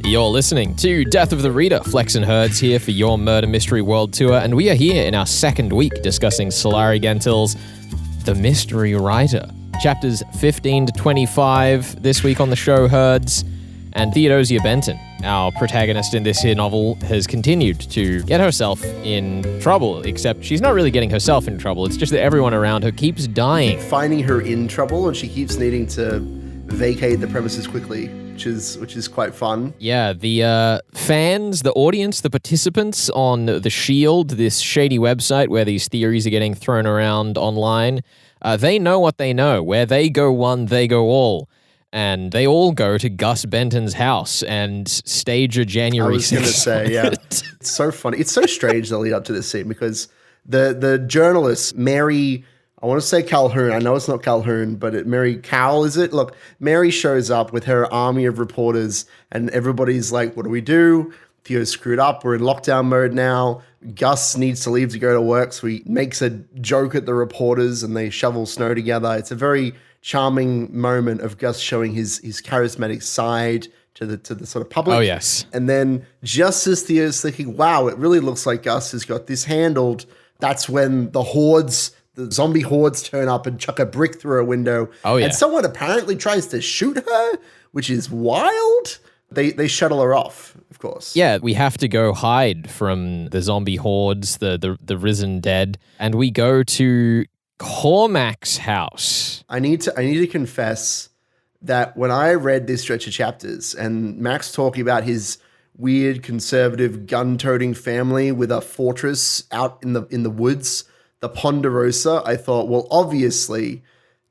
You're listening to Death of the Reader. Flex and Herds here for your Murder Mystery World Tour, and we are here in our second week discussing Sulari Gentill's The Mystery Writer. Chapters 15 to 25 this week on the show, Herds. And Theodosia Benton, our protagonist in this here novel, has continued to get herself in trouble, except she's not really getting herself in trouble. It's just that everyone around her keeps dying. Finding her in trouble, and she keeps needing to vacate the premises quickly, which is quite fun. Yeah, the fans, the audience, the participants on The Shield, this shady website where these theories are getting thrown around online, they know what they know. Where they go one, they go all. And they all go to Gus Benton's house and stage a January 6th. I was going to say, yeah. It's so funny. It's so strange the lead up to this scene because the journalist, Mary, I want to say Calhoun. I know it's not Calhoun, but Mary Cowell, is it? Look, Mary shows up with her army of reporters and everybody's like, what do we do? Theo's screwed up. We're in lockdown mode now. Gus needs to leave to go to work. So he makes a joke at the reporters and they shovel snow together. It's a very charming moment of Gus showing his charismatic side to the sort of public. Oh, yes. And then just as Theo's thinking, wow, it really looks like Gus has got this handled, that's when the zombie hordes turn up and chuck a brick through a window. Oh, yeah. And someone apparently tries to shoot her, which is wild. They shuttle her off, of course. Yeah, we have to go hide from the zombie hordes, the risen dead, and we go to Cormac's house. I need to confess that when I read this stretch of chapters and Max talking about his weird conservative gun-toting family with a fortress out in the woods, the Ponderosa, I thought, well, obviously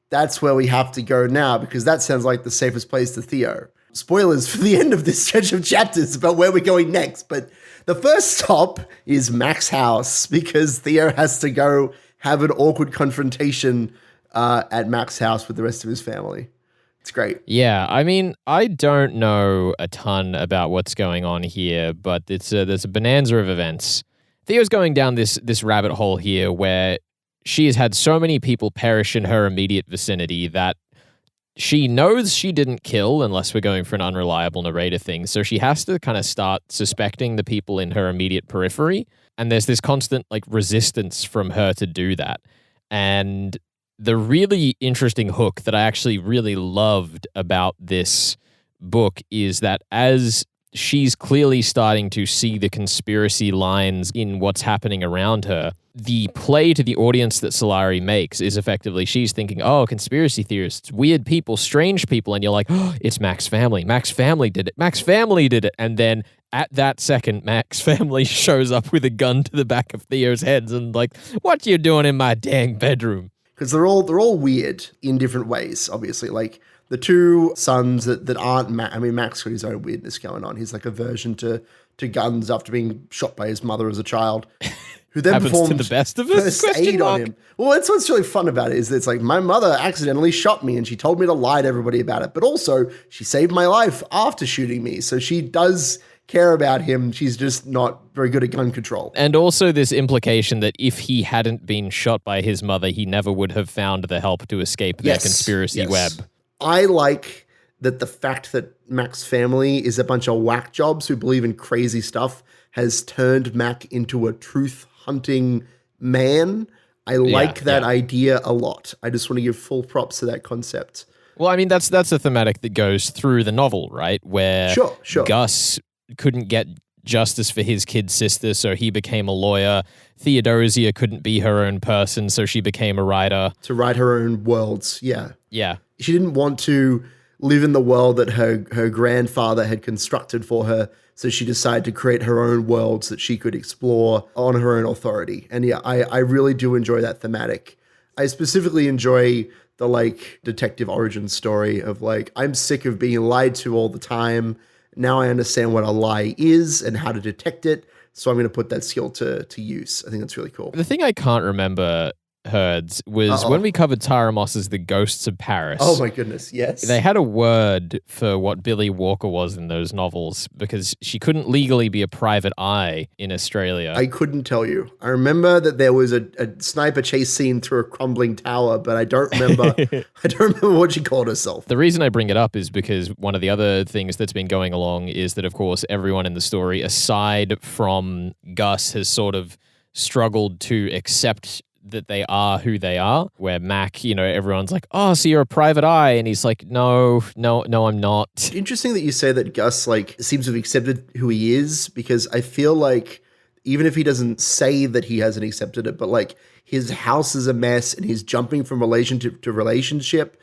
that's where we have to go now because that sounds like the safest place to Theo. Spoilers for the end of this stretch of chapters about where we're going next, but the first stop is Max's house because Theo has to go have an awkward confrontation at Max's house with the rest of his family. It's great. Yeah, I mean, I don't know a ton about what's going on here, but there's a bonanza of events. Theo's going down this rabbit hole here where she has had so many people perish in her immediate vicinity that she knows she didn't kill unless we're going for an unreliable narrator thing. So she has to kind of start suspecting the people in her immediate periphery. And there's this constant resistance from her to do that. And the really interesting hook that I actually really loved about this book is that as she's clearly starting to see the conspiracy lines in what's happening around her, the play to the audience that Sulari makes is effectively she's thinking, oh, conspiracy theorists, weird people, strange people. And you're like, oh, it's Mac's family. Mac's family did it. Mac's family did it. And then at that second, Mac's family shows up with a gun to the back of Theo's heads and what you doing in my dang bedroom? Because they're all weird in different ways, obviously. Like the two sons that aren't Mac. I mean, Mac's got his own weirdness going on. He's like aversion to guns after being shot by his mother as a child. Who then performed to the best of us? first aid on him. Well, that's what's really fun about it is that it's like my mother accidentally shot me and she told me to lie to everybody about it. But also she saved my life after shooting me. So she does care about him. She's just not very good at gun control. And also this implication that if he hadn't been shot by his mother, he never would have found the help to escape their conspiracy web. I like that the fact that Mac's family is a bunch of whack jobs who believe in crazy stuff has turned Mac into a truth-hunting man. I like that idea a lot. I just want to give full props to that concept. Well, I mean, that's a thematic that goes through the novel, right? Where sure. Gus couldn't get justice for his kid sister, so he became a lawyer. Theodosia couldn't be her own person, so she became a writer. To write her own worlds, yeah. Yeah. She didn't want to live in the world that her grandfather had constructed for her, so she decided to create her own worlds that she could explore on her own authority. And yeah, I really do enjoy that thematic. I specifically enjoy the detective origin story of I'm sick of being lied to all the time. Now I understand what a lie is and how to detect it. So I'm going to put that skill to use. I think that's really cool. The thing I can't remember herds was when we covered Tara Moss's The Ghosts of Paris. Oh my goodness, yes. They had a word for what Billy Walker was in those novels because she couldn't legally be a private eye in Australia. I couldn't tell you. I remember that there was a sniper chase scene through a crumbling tower, but I don't remember what she called herself. The reason I bring it up is because one of the other things that's been going along is that, of course, everyone in the story, aside from Gus, has sort of struggled to accept that they are who they are, where Mac, everyone's like, oh, so you're a private eye. And he's like, no, I'm not. Interesting that you say that Gus, seems to have accepted who he is, because I feel like even if he doesn't say that he hasn't accepted it, but his house is a mess and he's jumping from relationship to relationship,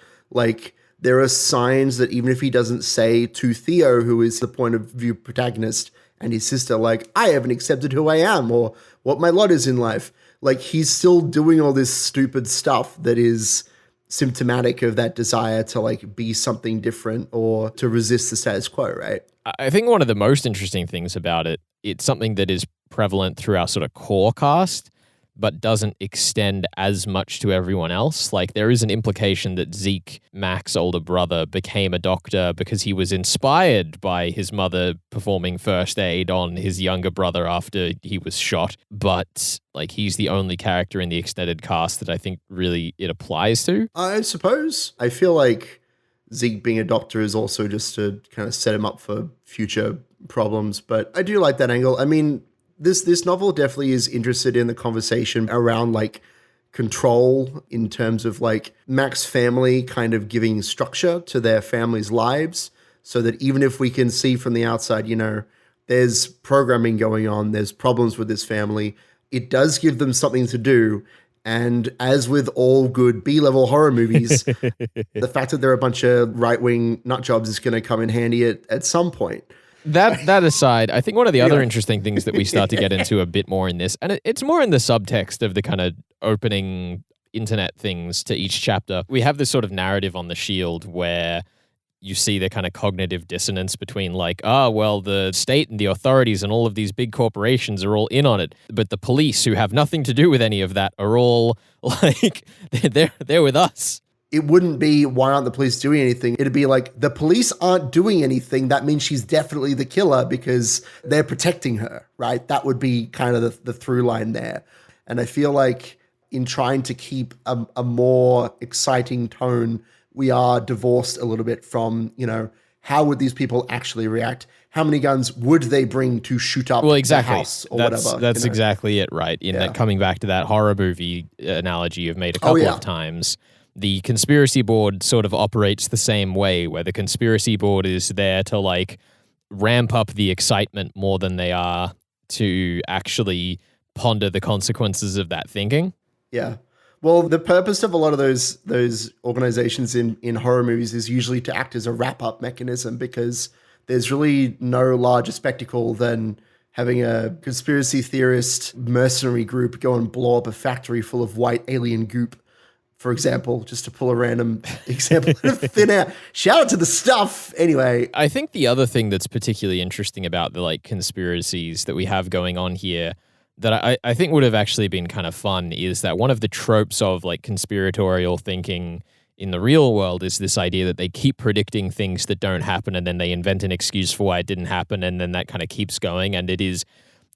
there are signs that even if he doesn't say to Theo, who is the point of view protagonist, and his sister, I haven't accepted who I am or what my lot is in life. He's still doing all this stupid stuff that is symptomatic of that desire to be something different or to resist the status quo, right? I think one of the most interesting things about it, it's something that is prevalent through our sort of core cast, but doesn't extend as much to everyone else. There is an implication that Zeke, Mac's older brother, became a doctor because he was inspired by his mother performing first aid on his younger brother after he was shot. But he's the only character in the extended cast that I think really it applies to. I suppose. I feel like Zeke being a doctor is also just to kind of set him up for future problems. But I do like that angle. I mean, This novel definitely is interested in the conversation around control in terms of Mac's family kind of giving structure to their family's lives, so that even if we can see from the outside, there's programming going on, there's problems with this family, it does give them something to do. And as with all good B-level horror movies, the fact that they're a bunch of right-wing nutjobs is going to come in handy at some point. That aside, I think one of the other interesting things that we start to get into a bit more in this, and it's more in the subtext of the kind of opening internet things to each chapter, we have this sort of narrative on the Shield where you see the kind of cognitive dissonance between the state and the authorities and all of these big corporations are all in on it, but the police, who have nothing to do with any of that, are all they're with us. It wouldn't be, why aren't the police doing anything? It'd be the police aren't doing anything. That means she's definitely the killer because they're protecting her, right? That would be kind of the through line there. And I feel like in trying to keep a more exciting tone, we are divorced a little bit from, how would these people actually react? How many guns would they bring to shoot up the house or whatever? That's exactly it, right? That coming back to that horror movie analogy you've made a couple of times. The conspiracy board sort of operates the same way, where the conspiracy board is there to ramp up the excitement more than they are to actually ponder the consequences of that thinking. Yeah. Well, the purpose of a lot of those organizations in horror movies is usually to act as a wrap-up mechanism, because there's really no larger spectacle than having a conspiracy theorist mercenary group go and blow up a factory full of white alien goop, for example, just to pull a random example of thin air. Shout out to the stuff. Anyway. I think the other thing that's particularly interesting about the conspiracies that we have going on here that I think would have actually been kind of fun is that one of the tropes of conspiratorial thinking in the real world is this idea that they keep predicting things that don't happen and then they invent an excuse for why it didn't happen, and then that kind of keeps going, and it is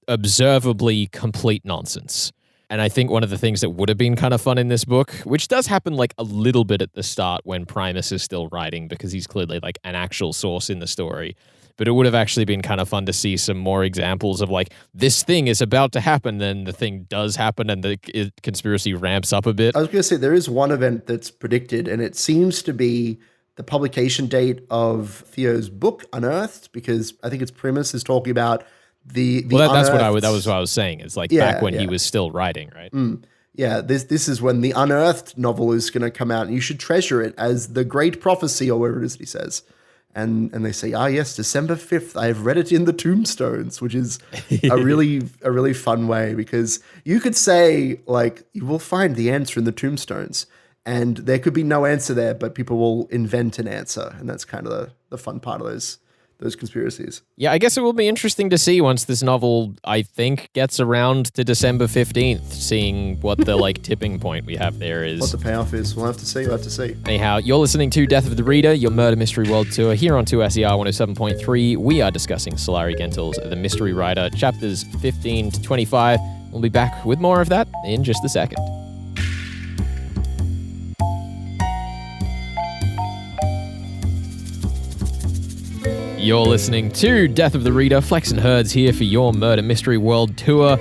observably complete nonsense. And I think one of the things that would have been kind of fun in this book, which does happen a little bit at the start when Primus is still writing, because he's clearly an actual source in the story, but it would have actually been kind of fun to see some more examples of this thing is about to happen, then the thing does happen and the conspiracy ramps up a bit. I was going to say, there is one event that's predicted, and it seems to be the publication date of Theo's book, Unearthed, because I think it's Primus is talking about that's what that was what I was saying. It's back when he was still writing, right? Yeah, this is when the Unearthed novel is going to come out, and you should treasure it as the great prophecy, or whatever it is he says. And they say, yes, December 5th, I have read it in the tombstones, which is a really fun way, because you could say you will find the answer in the tombstones, and there could be no answer there, but people will invent an answer, and that's kind of the fun part of those those conspiracies. Yeah, I guess it will be interesting to see once this novel, I think, gets around to December 15th, seeing what the tipping point we have there is. What the payoff is. We'll have to see. Anyhow, you're listening to Death of the Reader, your murder mystery world tour here on 2SER 107.3. We are discussing Sulari Gentill's The Mystery Writer, chapters 15 to 25. We'll be back with more of that in just a second. You're listening to Death of the Reader. Flex and Herds here for your Murder Mystery World Tour.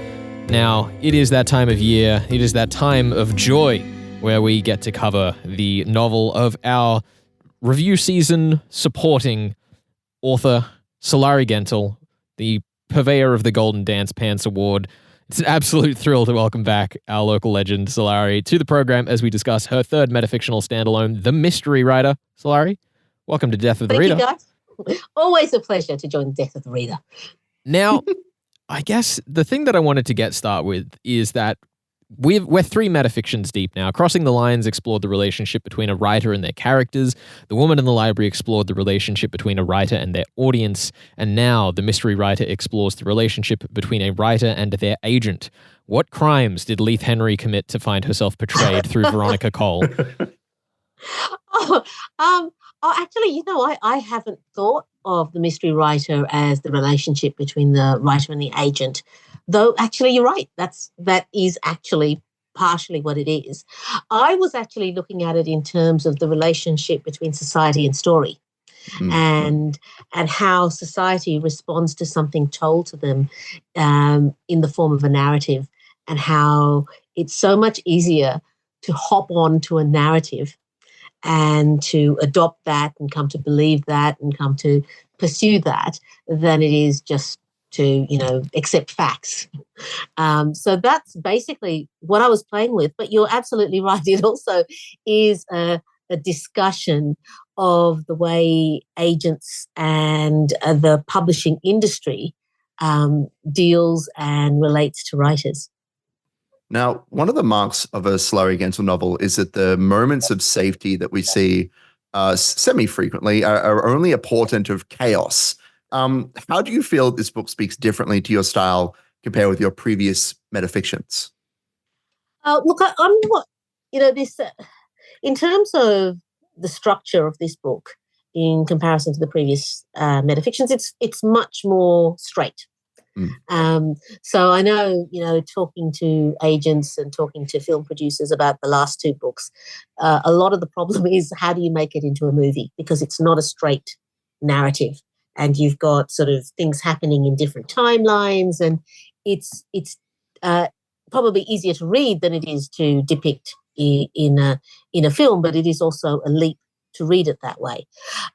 Now, it is that time of year, it is that time of joy where we get to cover the novel of our review season supporting author, Sulari Gentill, the purveyor of the Golden Dance Pants Award. It's an absolute thrill to welcome back our local legend, Sulari, to the program as we discuss her third metafictional standalone, The Mystery Writer. Sulari, welcome to Death of the Reader. Thank you, guys. Always a pleasure to join Death of the Reader. Now, I guess the thing that I wanted to start with is that we're 3 metafictions deep now. Crossing the Lines explored the relationship between a writer and their characters. The Woman in the Library explored the relationship between a writer and their audience. And now The Mystery Writer explores the relationship between a writer and their agent. What crimes did Leith Henry commit to find herself portrayed through Veronica Cole? Actually, I haven't thought of The Mystery Writer as the relationship between the writer and the agent, though actually you're right. That is actually partially what it is. I was actually looking at it in terms of the relationship between society and story, and how society responds to something told to them in the form of a narrative, and how it's so much easier to hop on to a narrative and to adopt that and come to believe that and come to pursue that than it is just to, accept facts. So that's basically what I was playing with. But you're absolutely right. It also is a discussion of the way agents and the publishing industry deals and relates to writers. Now, one of the marks of a Sulari Gentill novel is that the moments of safety that we see semi-frequently are only a portent of chaos. How do you feel this book speaks differently to your style compared with your previous metafictions? Look, I'm not, this, in terms of the structure of this book in comparison to the previous metafictions, it's much more straight. So I know, talking to agents and talking to film producers about the last 2 books, a lot of the problem is how do you make it into a movie? Because it's not a straight narrative, and you've got sort of things happening in different timelines, and it's probably easier to read than it is to depict in a film, but it is also a leap to read it that way.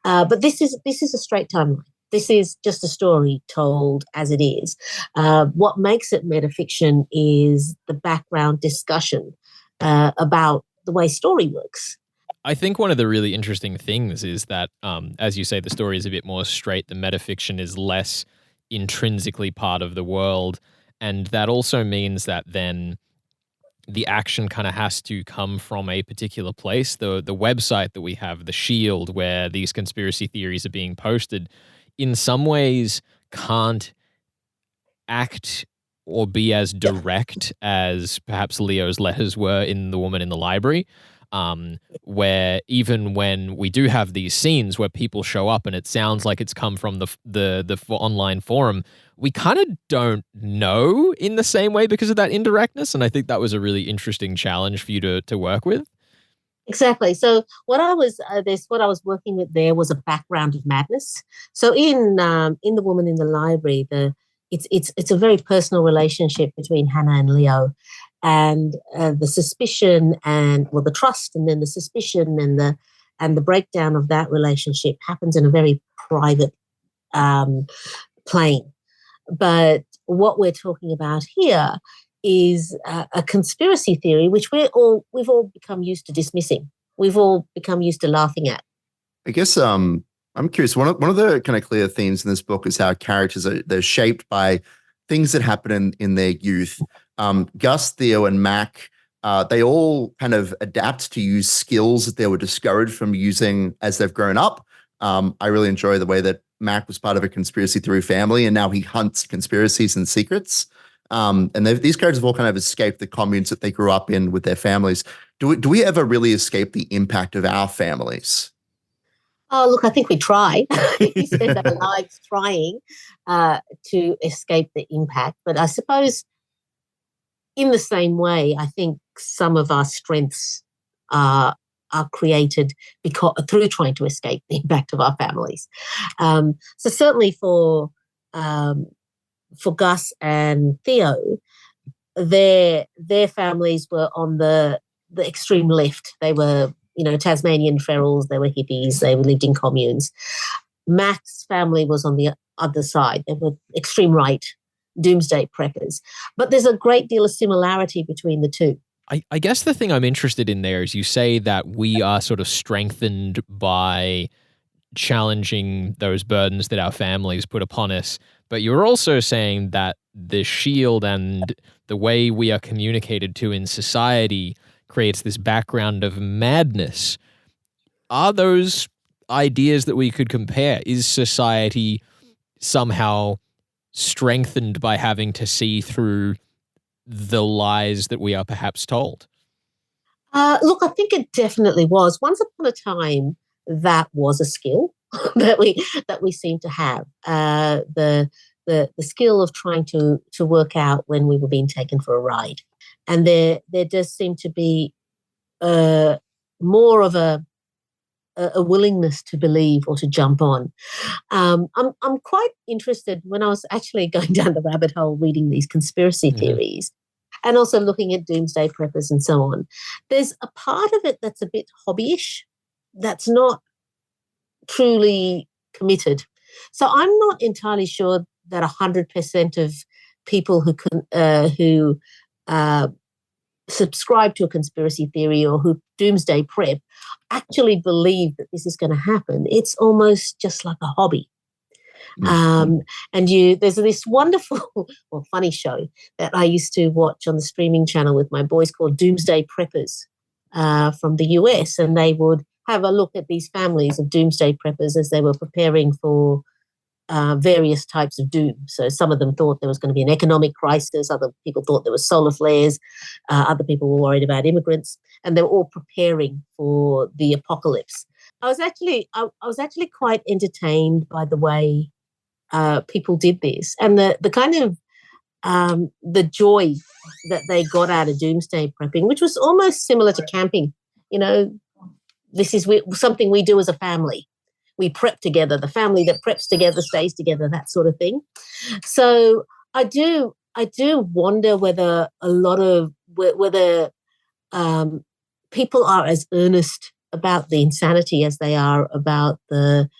But this is a straight timeline. This is just a story told as it is. What makes it metafiction is the background discussion about the way story works. I think one of the really interesting things is that, as you say, the story is a bit more straight. The metafiction is less intrinsically part of the world. And that also means that then the action kind of has to come from a particular place. The website that we have, The Shield, where these conspiracy theories are being posted, in some ways can't act or be as direct as perhaps Leo's letters were in The Woman in the Library, where even when we do have these scenes where people show up and it sounds like it's come from the online forum, we kind of don't know in the same way because of that indirectness. And I think that was a really interesting challenge for you to work with. Exactly. So what I was working with there was a background of madness. So in The Woman in the Library, it's a very personal relationship between Hannah and Leo, and the suspicion and the trust, and then the suspicion and the breakdown of that relationship happens in a very private plane. But what we're talking about here is a conspiracy theory, which we've all become used to dismissing. We've all become used to laughing at. I guess I'm curious. One of the kind of clear themes in this book is how characters they're shaped by things that happen in their youth. Gus, Theo, and Mac, they all kind of adapt to use skills that they were discouraged from using as they've grown up. I really enjoy the way that Mac was part of a conspiracy theory family, and now he hunts conspiracies and secrets. And these characters have all kind of escaped the communes that they grew up in with their families. Do we ever really escape the impact of our families? Oh, look, I think we try. We spend our lives trying to escape the impact. But I suppose in the same way, I think some of our strengths are created through trying to escape the impact of our families. So certainly for Gus and Theo, their families were on the extreme left. They were, Tasmanian ferals. They were hippies. They lived in communes. Mac's family was on the other side. They were extreme right, doomsday preppers. But there's a great deal of similarity between the two. I guess the thing I'm interested in there is you say that we are sort of strengthened by challenging those burdens that our families put upon us. But you're also saying that the shield and the way we are communicated to in society creates this background of madness. Are those ideas that we could compare? Is society somehow strengthened by having to see through the lies that we are perhaps told? Look, I think it definitely was. Once upon a time, that was a skill that we seem to have. The skill of trying to work out when we were being taken for a ride, and there does seem to be more of a willingness to believe or to jump on. I'm quite interested when I was actually going down the rabbit hole reading these conspiracy theories and also looking at doomsday preppers and so on. There's a part of it that's a bit hobbyish, that's not truly committed. So I'm not entirely sure that 100% of people who subscribe to a conspiracy theory or who doomsday prep actually believe that this is going to happen. It's almost just like a hobby. And there's this wonderful or funny show that I used to watch on the streaming channel with my boys called Doomsday Preppers from the US, and they would have a look at these families of doomsday preppers as they were preparing for various types of doom. So some of them thought there was going to be an economic crisis. Other people thought there were solar flares. Other people were worried about immigrants, and they were all preparing for the apocalypse. I was actually quite entertained by the way people did this, and the kind of the joy that they got out of doomsday prepping, which was almost similar to camping. This is something we do as a family. We prep together. The family that preps together stays together. That sort of thing. So I do wonder whether people are as earnest about the insanity as they are about the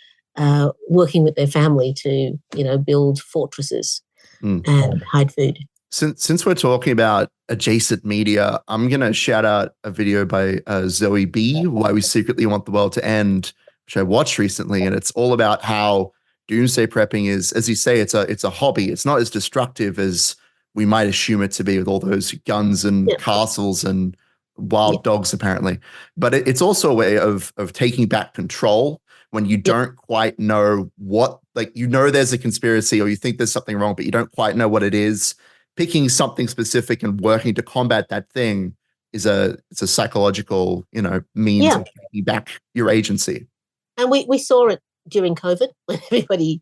working with their family to build fortresses and hide food. Since we're talking about adjacent media, I'm going to shout out a video by Zoe B, Why We Secretly Want the World to End, which I watched recently, and it's all about how doomsday prepping is, as you say, it's a hobby. It's not as destructive as we might assume it to be with all those guns and castles and wild dogs, apparently. But it's also a way of taking back control when you don't quite know what, there's a conspiracy or you think there's something wrong, but you don't quite know what it is. Picking something specific and working to combat that thing it's a psychological, means of taking back your agency. And we saw it during COVID when everybody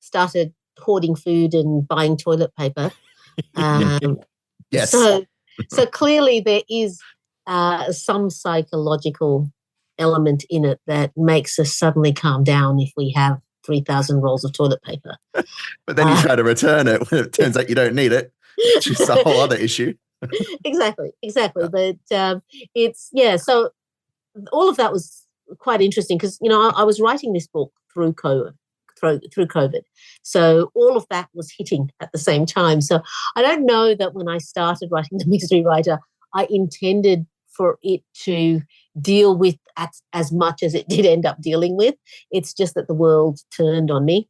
started hoarding food and buying toilet paper. Yes. So clearly there is some psychological element in it that makes us suddenly calm down if we have 3,000 rolls of toilet paper. But then you try to return it when it turns out you don't need it, which is a whole other issue. Exactly. But so all of that was quite interesting because, I was writing this book through COVID. So all of that was hitting at the same time. So I don't know that when I started writing The Mystery Writer, I intended for it to deal with as much as it did end up dealing with. It's just that the world turned on me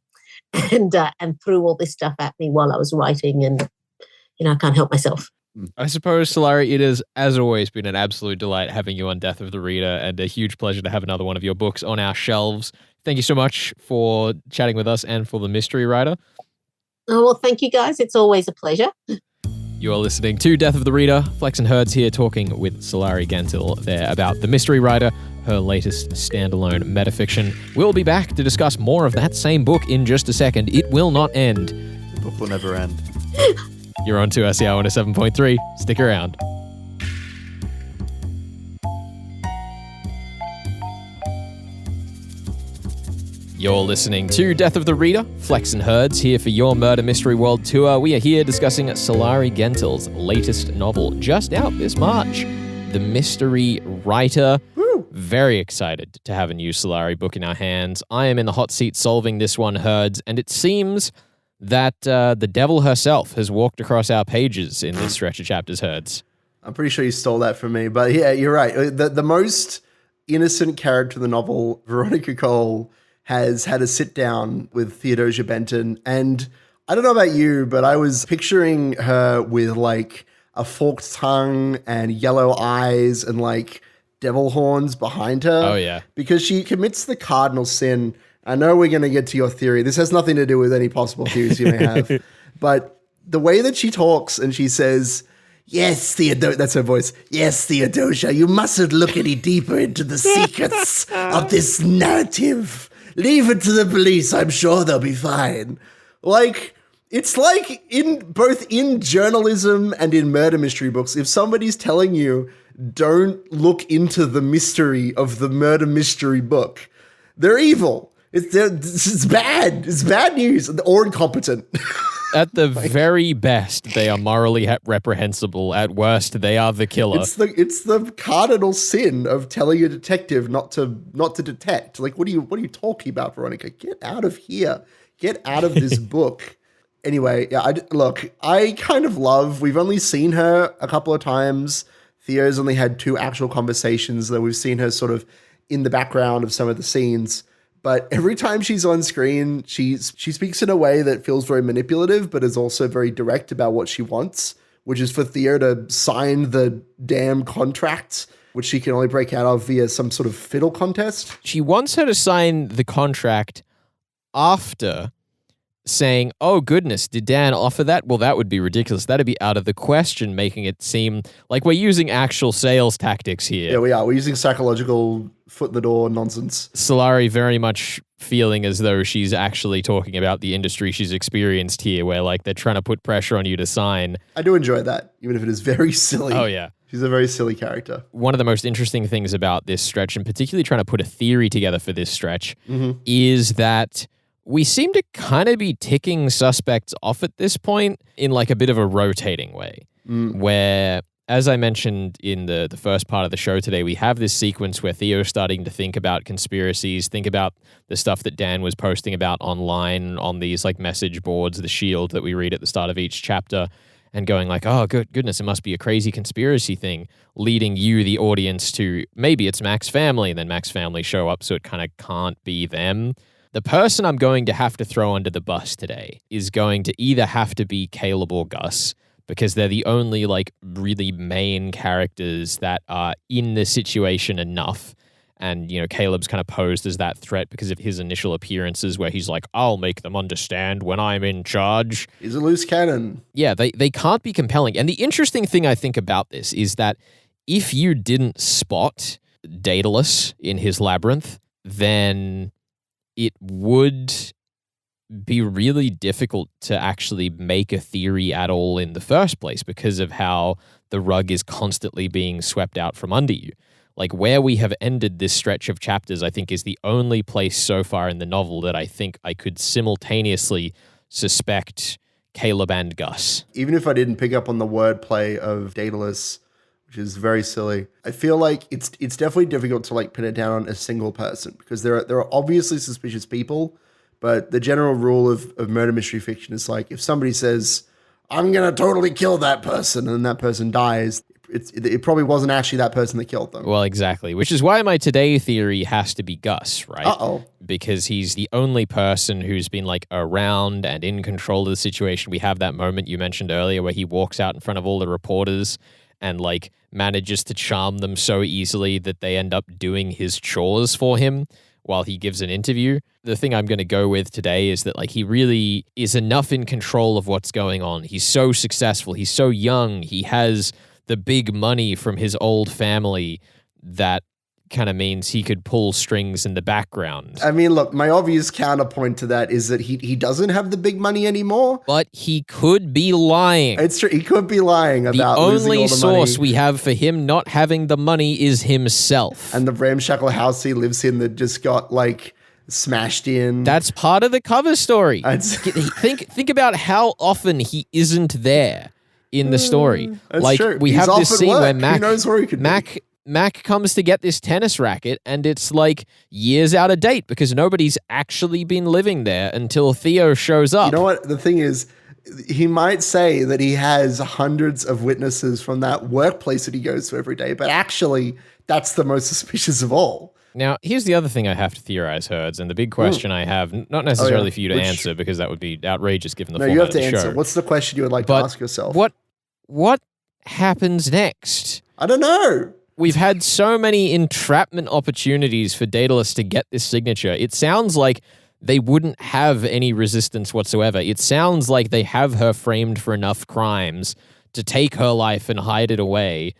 and threw all this stuff at me while I was writing, and I can't help myself. I suppose, Sulari, it has, as always, been an absolute delight having you on Death of the Reader, and a huge pleasure to have another one of your books on our shelves. Thank you so much for chatting with us and for the Mystery Writer. Oh, well, thank you guys. It's always a pleasure. You are listening to Death of the Reader. Flex and Herds here talking with Sulari Gentill there about The Mystery Writer, her latest standalone metafiction. We'll be back to discuss more of that same book in just a second. It will not end. The book will never end. You're on 2SER 107.3. Stick around. You're listening to Death of the Reader. Flex and Herds here for your Murder Mystery World Tour. We are here discussing Sulari Gentill's latest novel, just out this March, The Mystery Writer. Woo. Very excited to have a new Sulari book in our hands. I am in the hot seat solving this one, Herds, and it seems that the devil herself has walked across our pages in this stretch of chapters, Herds. I'm pretty sure you stole that from me, but yeah, you're right. The most innocent character in the novel, Veronica Cole, has had a sit down with Theodosia Benton. And I don't know about you, but I was picturing her with like a forked tongue and yellow eyes and like devil horns behind her. Oh, yeah. Because she commits the cardinal sin. I know we're going to get to your theory. This has nothing to do with any possible theories you may have. But the way that she talks and she says, "Yes, Theodosia," that's her voice. "Yes, Theodosia, you mustn't look any deeper into the secrets of this narrative. Leave it to the police. I'm sure they'll be fine." Like, it's like both in journalism and in murder mystery books, if somebody's telling you, don't look into the mystery of the murder mystery book, they're evil. It's bad. It's bad news or incompetent. At the very best, they are morally reprehensible. At worst, they are the killer. It's the cardinal sin of telling a detective not to detect. Like, what are you talking about, Veronica? Get out of here. Get out of this book. Anyway, yeah. I kind of love. We've only seen her a couple of times. Theo's only had 2 actual conversations, though we've seen her sort of in the background of some of the scenes. But every time she's on screen, she speaks in a way that feels very manipulative, but is also very direct about what she wants, which is for Theo to sign the damn contract, which she can only break out of via some sort of fiddle contest. She wants her to sign the contract after saying, "Oh goodness, did Dan offer that? Well, that would be ridiculous. That'd be out of the question," making it seem like we're using actual sales tactics here. Yeah, we are. We're using psychological foot in the door nonsense. Sulari very much feeling as though she's actually talking about the industry she's experienced here, where like they're trying to put pressure on you to sign. I do enjoy that, even if it is very silly. Oh yeah. She's a very silly character. One of the most interesting things about this stretch, and particularly trying to put a theory together for this stretch, is that we seem to kind of be ticking suspects off at this point in like a bit of a rotating way, where, as I mentioned in the first part of the show today, we have this sequence where Theo's starting to think about conspiracies, think about the stuff that Dan was posting about online on these like message boards, the shield that we read at the start of each chapter, and going like, oh, goodness, it must be a crazy conspiracy thing, leading you, the audience, to maybe it's Mac's family, and then Mac's family show up, so it kind of can't be them. The person I'm going to have to throw under the bus today is going to either have to be Caleb or Gus, because they're the only like really main characters that are in the situation enough. And, you know, Caleb's kind of posed as that threat because of his initial appearances where he's like, "I'll make them understand when I'm in charge." He's a loose cannon. Yeah, they can't be compelling. And the interesting thing I think about this is that if you didn't spot Daedalus in his labyrinth, then it would be really difficult to actually make a theory at all in the first place because of how the rug is constantly being swept out from under you. Like where we have ended this stretch of chapters, I think is the only place so far in the novel that I think I could simultaneously suspect Caleb and Gus. Even if I didn't pick up on the wordplay of Daedalus, which is very silly, I feel like it's definitely difficult to like pin it down on a single person because there are obviously suspicious people, but the general rule of murder mystery fiction is like if somebody says, "I'm gonna totally kill that person," and that person dies, it probably wasn't actually that person that killed them. Well, exactly. Which is why my today theory has to be Gus, right? Uh-oh. Because he's the only person who's been like around and in control of the situation. We have that moment you mentioned earlier where he walks out in front of all the reporters and like manages to charm them so easily that they end up doing his chores for him while he gives an interview. The thing I'm going to go with today is that like he really is enough in control of what's going on. He's so successful. He's so young. He has the big money from his old family that kind of means he could pull strings in the background. I mean, look, my obvious counterpoint to that is that he doesn't have the big money anymore. But he could be lying. It's true. He could be lying about the losing all only the source money. we have for him not having the money is himself. And the ramshackle house he lives in that just got like smashed in. That's part of the cover story. It's- Think about how often he isn't there in the story. That's like true. He's have off this at scene work. where Who knows where he could be? Mac comes to get this tennis racket and it's like years out of date because nobody's actually been living there until Theo shows up. You know what? The thing is, he might say that he has hundreds of witnesses from that workplace that he goes to every day, but actually, that's the most suspicious of all. Now, here's the other thing I have to theorize, Herds, and the big question I have, not necessarily for you to answer because that would be outrageous given the No, format you have of to the answer. show. What's the question you would like to ask yourself? What happens next? I don't know. We've had so many entrapment opportunities for Daedalus to get this signature. It sounds like they wouldn't have any resistance whatsoever. It sounds like they have her framed for enough crimes to take her life and hide it away.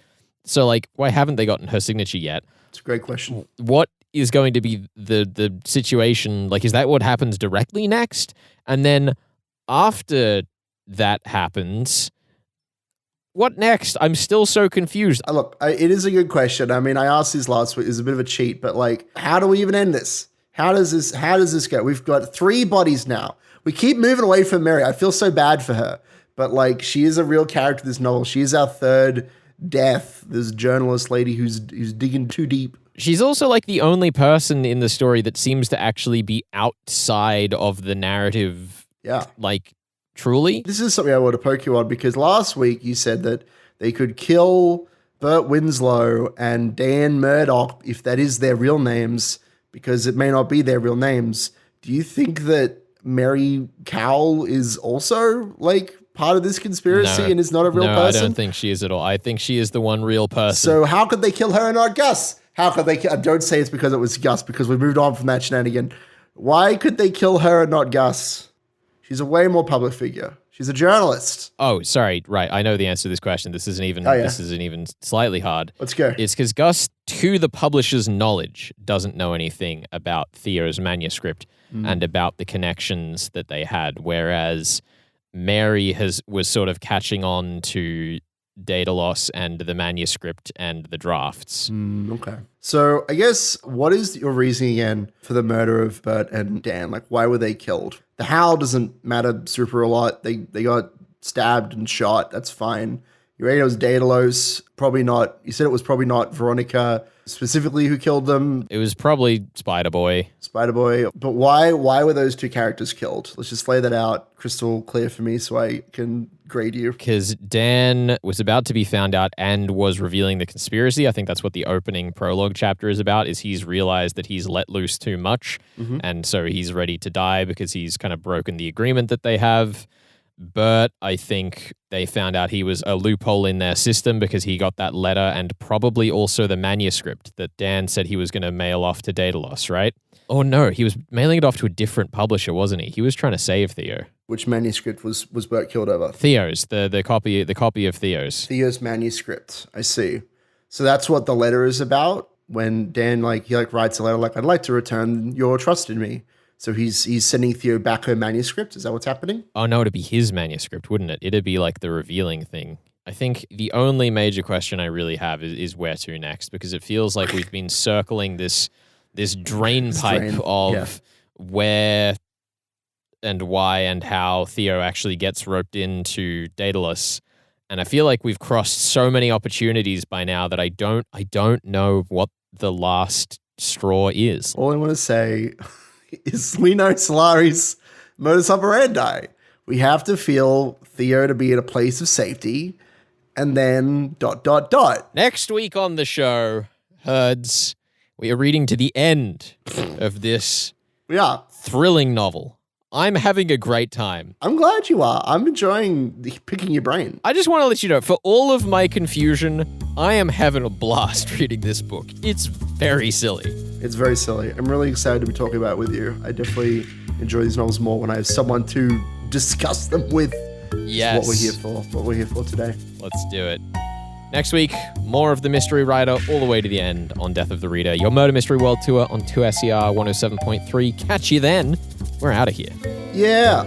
So, like, why haven't they gotten her signature yet? It's a great question. What is going to be the situation? Like, is that what happens directly next? And then after that happens, what next? I'm still so confused. Look, it is a good question. I mean, I asked this last week. It's a bit of a cheat, but like, how do we even end this? How does this go? We've got 3 bodies now. We keep moving away from Mary. I feel so bad for her, but like, she is a real character in this novel. She is our third death. This journalist lady who's digging too deep. She's also like the only person in the story that seems to actually be outside of the narrative. Yeah. Like, truly. This is something I want to poke you on because last week you said that they could kill Burt Winslow and Dan Murdoch if that is their real names, because it may not be their real names. Do you think that Mary Cowell is also like part of this conspiracy and is not a real person? I don't think she is at all. I think she is the one real person. So how could they kill her and not Gus? How could they don't say it's because it was Gus, because we moved on from that shenanigan. Why could they kill her and not Gus? She's a way more public figure. She's a journalist. Oh, sorry. Right. I know the answer to this question. This isn't even slightly hard. Let's go. It's because Gus, to the publisher's knowledge, doesn't know anything about Theo's manuscript and about the connections that they had, whereas Mary was sort of catching on to Daedalus and the manuscript and the drafts. Okay. So I guess, what is your reasoning again for the murder of Bert and Dan? Like, why were they killed? The how doesn't matter super a lot. They got stabbed and shot. That's fine. You reckon it was Daedalus? Probably not. You said it was probably not Veronica specifically who killed them. It was probably Spider-Boy. But why were those 2 characters killed? Let's just lay that out crystal clear for me so I can grade you. Because Dan was about to be found out and was revealing the conspiracy. I think that's what the opening prologue chapter is about, is he's realized that he's let loose too much. And so he's ready to die because he's kind of broken the agreement that they have. Bert, I think they found out he was a loophole in their system because he got that letter and probably also the manuscript that Dan said he was going to mail off to Daedalus, right? Oh no, he was mailing it off to a different publisher, wasn't he? He was trying to save Theo. Which manuscript was Bert killed over? Theo's, the copy of Theo's. Theo's manuscript. I see. So that's what the letter is about. When Dan he writes a letter like, I'd like to return your trust in me. So he's sending Theo back her manuscript. Is that what's happening? Oh no, it'd be his manuscript, wouldn't it? It'd be like the revealing thing. I think the only major question I really have is where to next, because it feels like we've been circling this drain pipe of where and why and how Theo actually gets roped into Daedalus. And I feel like we've crossed so many opportunities by now that I don't know what the last straw is. All I want to say is we know Sulari's modus operandi. We have to feel Theo to be in a place of safety, and then ... Next week on the show, Herds, we are reading to the end of this Yeah. thrilling novel. I'm having a great time. I'm glad you are. I'm enjoying picking your brain. I just want to let you know, for all of my confusion, I am having a blast reading this book. It's very silly. It's very silly. I'm really excited to be talking about it with you. I definitely enjoy these novels more when I have someone to discuss them with. Yes. What we're here for today. Let's do it. Next week, more of The Mystery Rider all the way to the end on Death of the Reader. Your Murder Mystery World Tour on 2SER 107.3. Catch you then. We're out of here. Yeah.